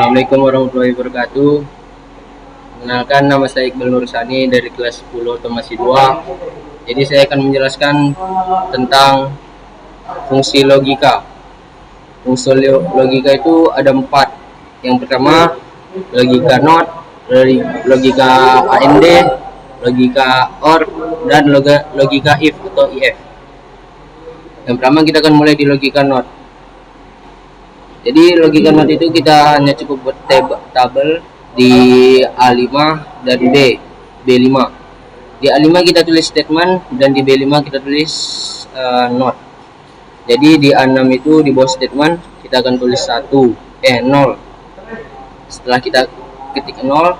Assalamualaikum warahmatullahi wabarakatuh. Kenalkan, nama saya Iqbal Nursani dari kelas 10 otomasi 2. Jadi saya akan menjelaskan tentang fungsi logika. Fungsi logika itu ada 4. Yang pertama, logika NOT, logika AND, logika OR, dan logika IF atau IF. Yang pertama kita akan mulai di logika NOT. Jadi logika NOT itu kita hanya cukup buat tabel di A5 dan B5. Di A5 kita tulis statement dan di B5 kita tulis NOT. Jadi di A6 itu di bawah statement kita akan tulis 0. Setelah kita ketik 0,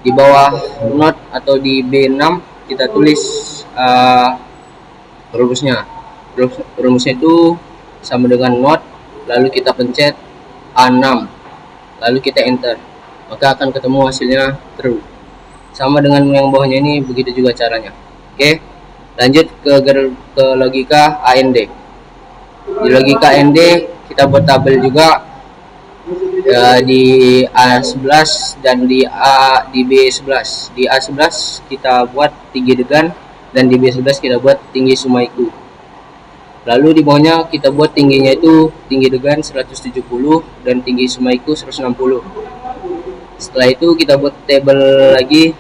di bawah NOT atau di B6 kita tulis rumusnya. Rumusnya itu sama dengan NOT, lalu kita pencet A6, lalu kita enter, maka akan ketemu hasilnya true. Sama dengan yang bawahnya ini, begitu juga caranya. Oke, lanjut ke logika AND. Di logika AND kita buat tabel juga di A11 dan di B11. Di A11 kita buat tinggi degan dan di B11 kita buat tinggi sumaiku. Lalu di bawahnya kita buat tingginya itu tinggi degan 170 dan tinggi sumaiku 160. Setelah itu kita buat tabel lagi,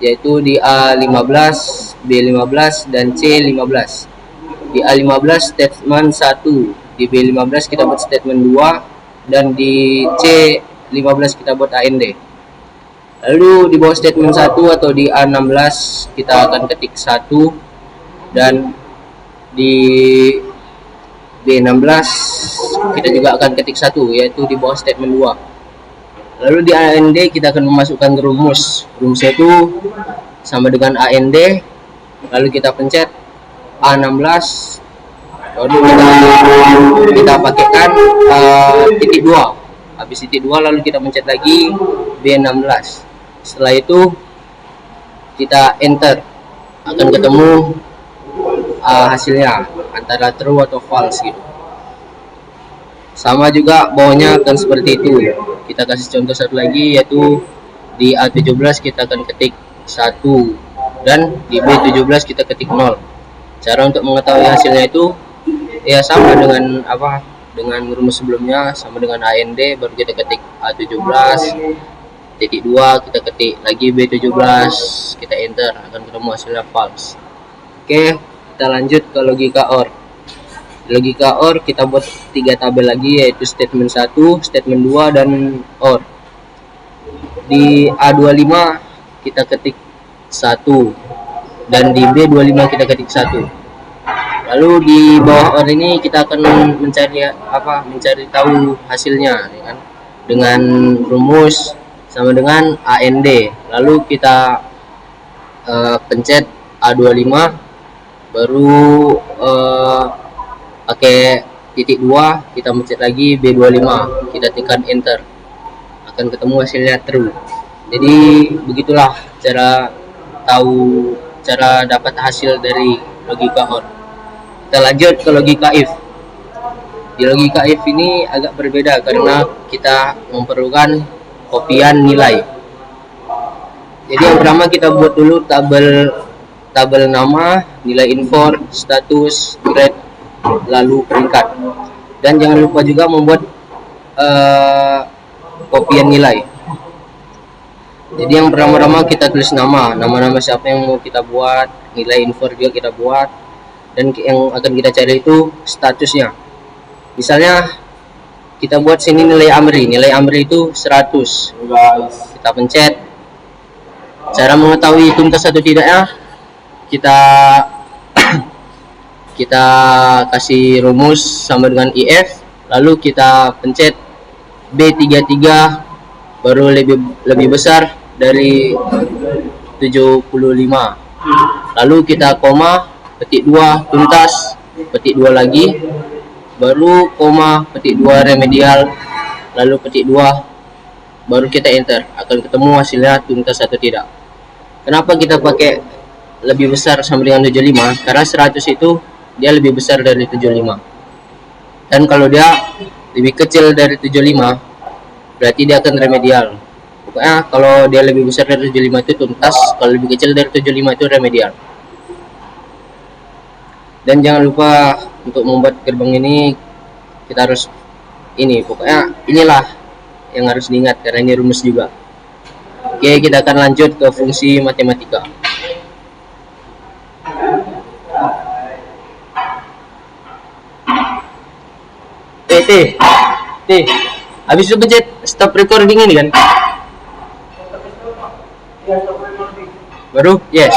yaitu di A15, B15 dan C15. Di A15 statement 1, di B15 kita buat statement 2, dan di C15 kita buat AND. Lalu di bawah statement 1 atau di A16 kita akan ketik 1, dan di B16 kita juga akan ketik 1, yaitu di bawah statement 2. Lalu di AND kita akan memasukkan rumus. Rumusnya itu sama dengan AND, lalu kita pencet A16, lalu kita pakaikan titik 2. Habis titik 2 lalu kita pencet lagi B16. Setelah itu kita enter, akan ketemu hasilnya antara true atau false gitu. Sama juga bawahnya akan seperti itu. Kita kasih contoh satu lagi, yaitu di A17 kita akan ketik 1 dan di B17 kita ketik 0. Cara untuk mengetahui hasilnya itu ya sama dengan dengan rumus sebelumnya, sama dengan AND, baru kita ketik A17 titik 2, kita ketik lagi B17, kita enter, akan ketemu hasilnya false. Oke, kita lanjut ke logika OR. Logika OR kita buat 3 tabel lagi, yaitu statement 1, statement 2, dan OR. Di A25 kita ketik 1 dan di B25 kita ketik 1. Lalu di bawah OR ini kita akan mencari tahu hasilnya, ya kan? Dengan rumus sama dengan AND. Lalu kita pencet A25, baru pakai titik 2, kita pencet lagi B25, kita tekan enter, akan ketemu hasilnya true. Jadi begitulah cara dapat hasil dari logika OR. Kita lanjut ke logika IF. Di logika IF ini agak berbeda karena kita memerlukan kopian nilai. Jadi yang pertama kita buat dulu tabel nama, nilai import, status, grade, lalu peringkat. Dan jangan lupa juga membuat kopian nilai. Jadi yang pertama-tama kita tulis nama siapa yang mau kita buat, nilai import juga kita buat, dan yang akan kita cari itu statusnya. Misalnya kita buat sini nilai Amri itu 100. Kita pencet. Cara mengetahui tuntas atau tidaknya, kita kasih rumus sama dengan IF, lalu kita pencet B33 baru lebih besar dari 75. Lalu kita koma, petik 2 tuntas, petik 2 lagi, baru koma, petik 2 remedial, lalu petik 2, baru kita enter, akan ketemu hasilnya tuntas atau tidak. Kenapa kita pakai lebih besar sama dengan 75? Karena 100 itu dia lebih besar dari 75. Dan kalau dia lebih kecil dari 75, berarti dia akan remedial. Pokoknya kalau dia lebih besar dari 75 itu tuntas, kalau lebih kecil dari 75 itu remedial. Dan jangan lupa untuk membuat gerbang ini kita harus ini, pokoknya inilah yang harus diingat karena ini rumus juga. Oke, kita akan lanjut ke fungsi matematika. T, habis itu pencet stop recording ini kan? Baru, yes.